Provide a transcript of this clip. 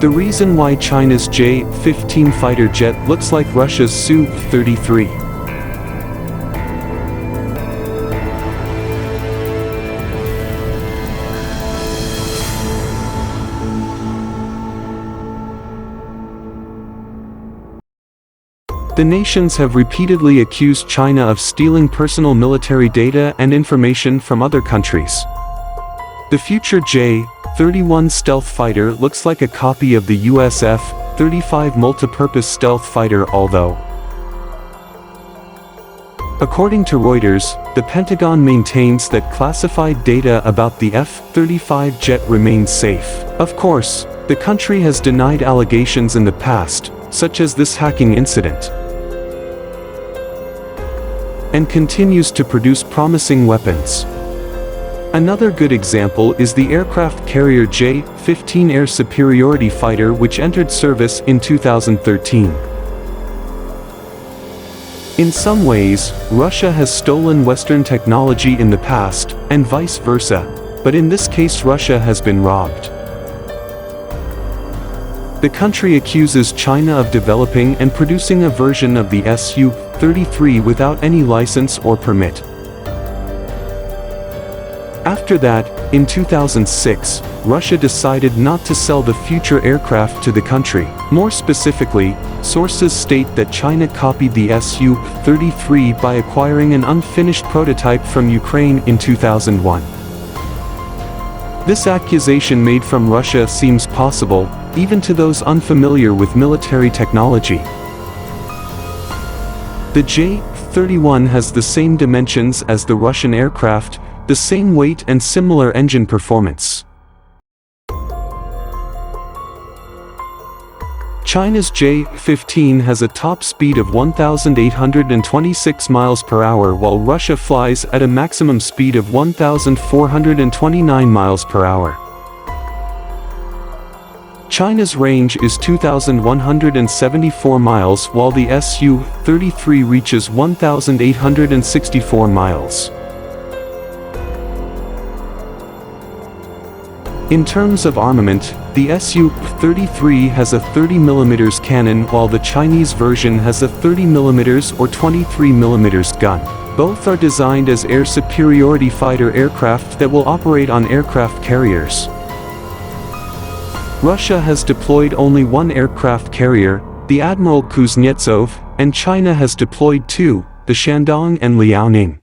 The reason why China's J-15 fighter jet looks like Russia's Su-33. The nations have repeatedly accused China of stealing personal military data and information from other countries. The future J-31 stealth fighter looks like a copy of the US F-35 multipurpose stealth fighter, although, according to Reuters, the Pentagon maintains that classified data about the F-35 jet remains safe. Of course, the country has denied allegations in the past, such as this hacking incident, and continues to produce promising weapons. Another good example is the aircraft carrier J-15 air superiority fighter, which entered service in 2013. In some ways, Russia has stolen Western technology in the past, and vice versa, but in this case Russia has been robbed. The country accuses China of developing and producing a version of the Su-33 without any license or permit. After that, in 2006, Russia decided not to sell the future aircraft to the country. More specifically, sources state that China copied the Su-33 by acquiring an unfinished prototype from Ukraine in 2001. This accusation made from Russia seems possible, even to those unfamiliar with military technology. The J-31 has the same dimensions as the Russian aircraft, the same weight and similar engine performance. China's J-15 has a top speed of 1,826 miles per hour, while Russia flies at a maximum speed of 1,429 miles per hour. China's range is 2,174 miles, while the Su-33 reaches 1,864 miles. In terms of armament, the Su-33 has a 30mm cannon, while the Chinese version has a 30mm or 23mm gun. Both are designed as air superiority fighter aircraft that will operate on aircraft carriers. Russia has deployed only one aircraft carrier, the Admiral Kuznetsov, and China has deployed two, the Shandong and Liaoning.